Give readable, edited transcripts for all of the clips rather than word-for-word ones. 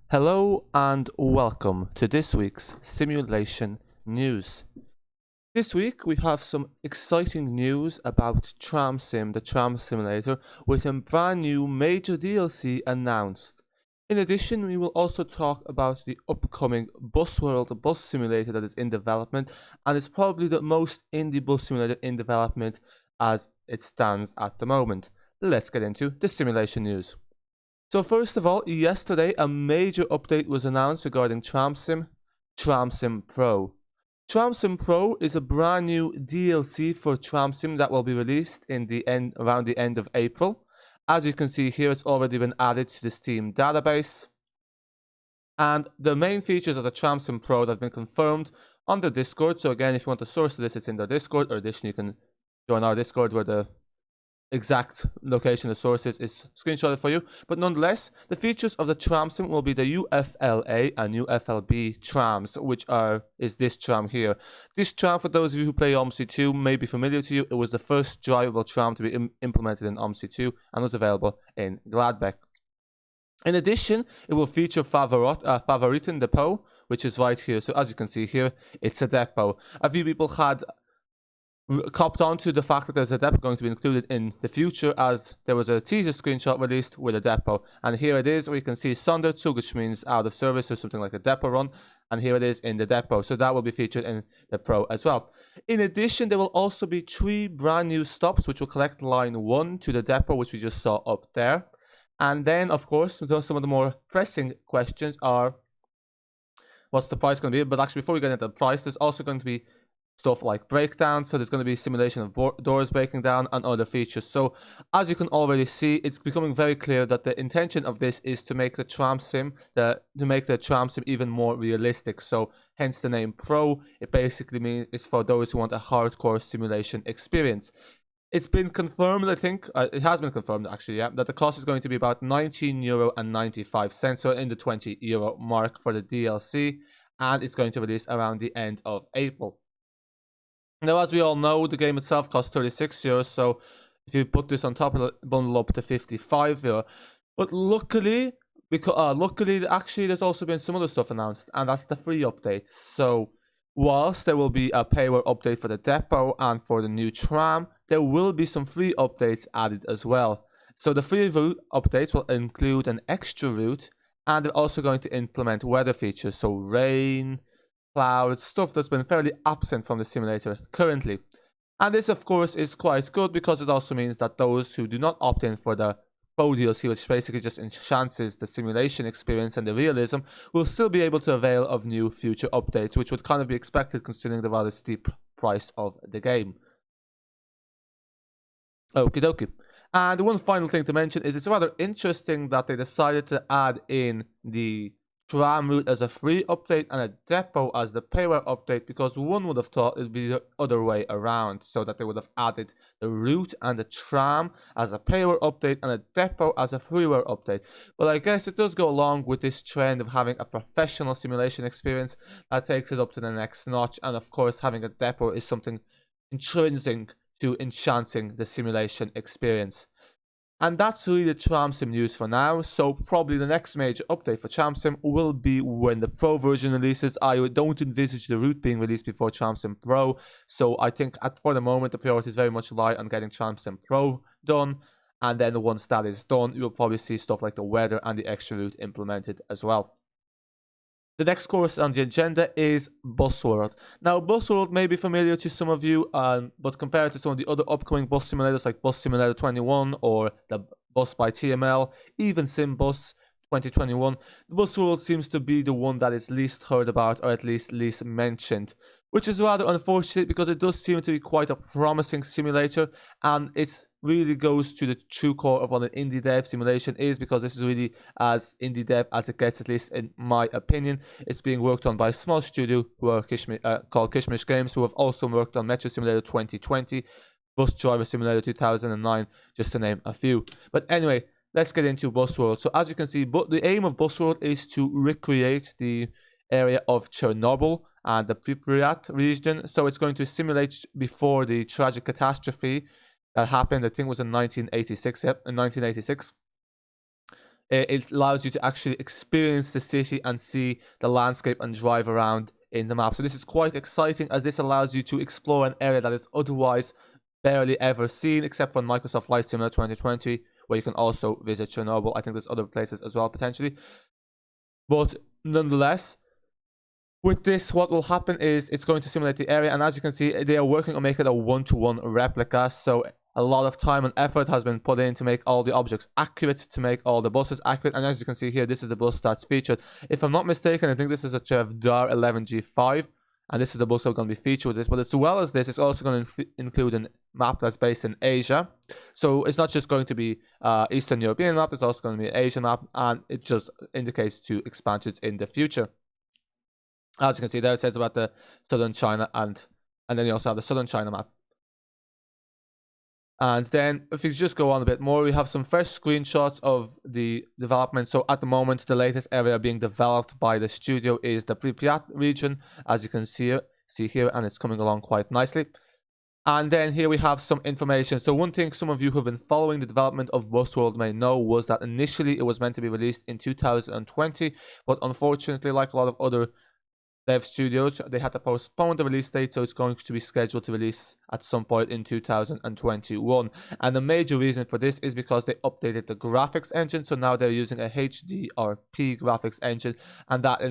Hello and welcome to this week's simulation news. This week we have some exciting news about Tramsim, the tram simulator, with a brand new major DLC announced. In addition, we will also talk about the upcoming Bus World bus simulator that is in development, and it's probably the most indie bus simulator in development as it stands at the moment. Let's get into the simulation news. So first of all, yesterday a major update was announced regarding Tramsim Pro. Tramsim Pro is a brand new DLC for Tramsim that will be released around the end of April. As you can see here, it's already been added to the Steam database. And the main features of the Tramsim Pro that have been confirmed on the Discord. So again, if you want the source of this, it's in the Discord. Or addition, you can join our Discord where the exact location of sources is screenshotted for you. But nonetheless, the features of the Tramsim will be the UFLA and UFLB trams, which is this tram here. This tram, for those of you who play OMSI 2, may be familiar to you. It was the first drivable tram to be implemented in OMSI 2 and was available in Gladbeck. In addition, it will feature Favoriten Depot, which is right here. So as you can see here, it's a depot. A few people had copped on to the fact that there's a depot going to be included in the future, as there was a teaser screenshot released with a depot. And here it is, where you can see Sonderzug, which means out of service or something like a depot run. And here it is in the depot. So that will be featured in the Pro as well. In addition, there will also be 3 brand new stops, which will connect line 1 to the depot, which we just saw up there. And then, of course, some of the more pressing questions are, what's the price going to be? But actually, before we get into the price, there's also going to be stuff like breakdowns, so there's going to be simulation of doors breaking down and other features. So as you can already see, it's becoming very clear that the intention of this is to make the Tramsim even more realistic. So hence the name Pro. It basically means it's for those who want a hardcore simulation experience. It's been confirmed, I think, it has been confirmed actually, yeah, that the cost is going to be about €19.95, so in the €20 mark for the DLC, and it's going to release around the end of April. Now, as we all know, the game itself costs €36, so if you put this on top of it, bundle up to €55. But luckily, actually, there's also been some other stuff announced, and that's the free updates. So, whilst there will be a payware update for the depot and for the new tram, there will be some free updates added as well. So, the free route updates will include an extra route, and they're also going to implement weather features, so rain, clouds, stuff that's been fairly absent from the simulator currently. And this, of course, is quite good because it also means that those who do not opt in for the Pro DLC, which basically just enhances the simulation experience and the realism, will still be able to avail of new future updates, which would kind of be expected considering the rather steep price of the game. Okie dokie. And one final thing to mention is it's rather interesting that they decided to add in the tram route as a free update and a depot as the payware update, because one would have thought it would be the other way around, so that they would have added the route and the tram as a payware update and a depot as a freeware update. But I guess it does go along with this trend of having a professional simulation experience that takes it up to the next notch, and of course having a depot is something intrinsic to enhancing the simulation experience. And that's really the Tramsim news for now, so probably the next major update for Tramsim will be when the Pro version releases. I don't envisage the route being released before Tramsim Pro, so I think for the moment the priorities very much lie on getting Tramsim Pro done, and then once that is done, you'll probably see stuff like the weather and the extra route implemented as well. The next course on the agenda is Bus World. Now, Bus World may be familiar to some of you, but compared to some of the other upcoming bus simulators like Bus Simulator 21 or the Bus by TML, even SimBus 2021, the Bus World seems to be the one that is least heard about, or at least least mentioned, which is rather unfortunate because it does seem to be quite a promising simulator, and it really goes to the true core of what an indie dev simulation is, because this is really as indie dev as it gets, at least in my opinion. It's being worked on by a small studio who are called Kishmish Games, who have also worked on Metro Simulator 2020, Bus Driver Simulator 2009, just to name a few. But anyway, let's get into Bus World. So as you can see, the aim of Bus World is to recreate the area of Chernobyl and the Pripyat region. So it's going to simulate before the tragic catastrophe that happened, I think it was in 1986. Yep, in 1986. It allows you to actually experience the city and see the landscape and drive around in the map. So this is quite exciting, as this allows you to explore an area that is otherwise barely ever seen, except for Microsoft Flight Simulator 2020, where you can also visit Chernobyl. I think there's other places as well, potentially. But nonetheless, with this, what will happen is it's going to simulate the area, and as you can see, they are working on making a one-to-one replica. So a lot of time and effort has been put in to make all the objects accurate, to make all the buses accurate. And as you can see here, this is the bus that's featured. If I'm not mistaken, I think this is a Chevdar 11G5, and this is the bus that's going to be featured with this. But as well as this, it's also going to include a map that's based in Asia. So it's not just going to be Eastern European map, it's also going to be an Asian map, and it just indicates to expansions in the future. As you can see there, it says about the southern China, and then you also have the southern China map. And then if you just go on a bit more, we have some first screenshots of the development. So at the moment, the latest area being developed by the studio is the Pripyat region, as you can see here, and it's coming along quite nicely. And then here we have some information. So one thing some of you who have been following the development of Busworld may know was that initially it was meant to be released in 2020, but unfortunately, like a lot of other dev studios, they had to postpone the release date, so it's going to be scheduled to release at some point in 2021. And the major reason for this is because they updated the graphics engine, so now they're using a HDRP graphics engine, and that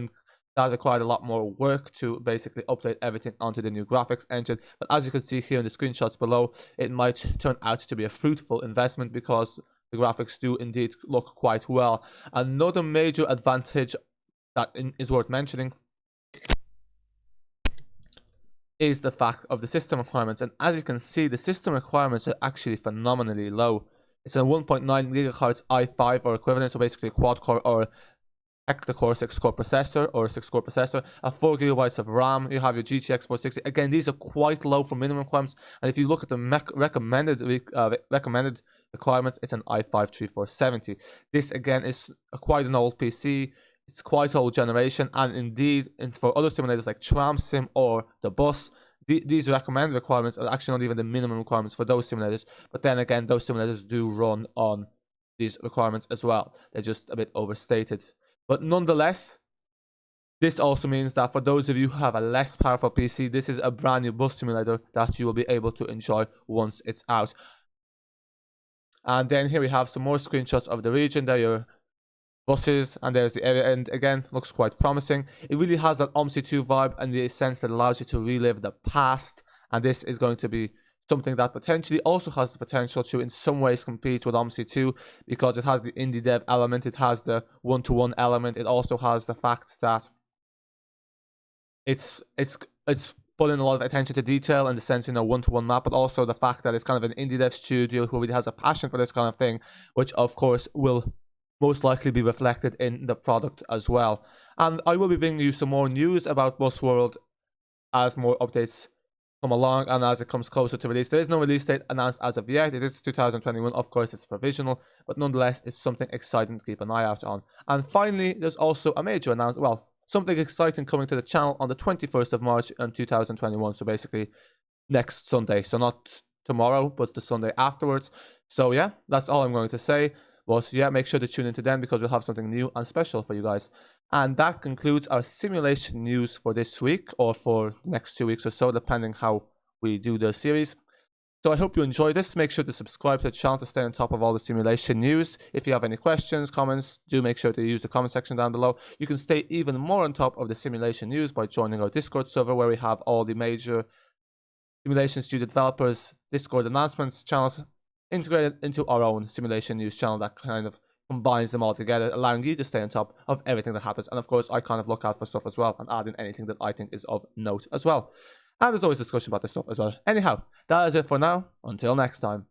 required a lot more work to basically update everything onto the new graphics engine. But as you can see here in the screenshots below, it might turn out to be a fruitful investment because the graphics do indeed look quite well. Another major advantage that is worth mentioning is the fact of the system requirements. And as you can see, the system requirements are actually phenomenally low. It's a 1.9 gigahertz i5 or equivalent, so basically a quad core or hecta-core 6-core processor or 6-core processor, a 4 gigabytes of RAM. You have your GTX 460. Again, these are quite low for minimum requirements. And if you look at the recommended requirements, it's an i5 3470. This again is quite an old PC. It's quite old generation, and indeed, for other simulators like Tramsim or the bus, these recommended requirements are actually not even the minimum requirements for those simulators. But then again, those simulators do run on these requirements as well. They're just a bit overstated. But nonetheless, this also means that for those of you who have a less powerful PC, this is a brand new bus simulator that you will be able to enjoy once it's out. And then here we have some more screenshots of the region. There your buses, and there's the area, and again, looks quite promising. It really has that OMSI2 vibe in the sense that allows you to relive the past, and this is going to be something that potentially also has the potential to in some ways compete with OMSI2, because it has the indie dev element, it has the one-to-one element, it also has the fact that it's put in a lot of attention to detail in the sense, one-to-one map, but also the fact that it's kind of an indie dev studio who really has a passion for this kind of thing, which of course will most likely be reflected in the product as well. And I will be bringing you some more news about Busworld as more updates come along and as it comes closer to release. There is no release date announced as of yet. It is 2021. Of course, it's provisional, but nonetheless, it's something exciting to keep an eye out on. And finally, there's also a major announcement. Well, something exciting coming to the channel on the 21st of March in 2021. So basically, next Sunday. So not tomorrow, but the Sunday afterwards. So yeah, that's all I'm going to say. But yeah, make sure to tune into them because we'll have something new and special for you guys. And that concludes our simulation news for this week, or for the next 2 weeks or so, depending how we do the series. So I hope you enjoyed this. Make sure to subscribe to the channel to stay on top of all the simulation news. If you have any questions, comments, do make sure to use the comment section down below. You can stay even more on top of the simulation news by joining our Discord server, where we have all the major simulation studio developers Discord announcements channels integrated into our own simulation news channel that kind of combines them all together, allowing you to stay on top of everything that happens. And of course, I kind of look out for stuff as well and add in anything that I think is of note as well. And there's always discussion about this stuff as well. Anyhow, that is it for now. Until next time.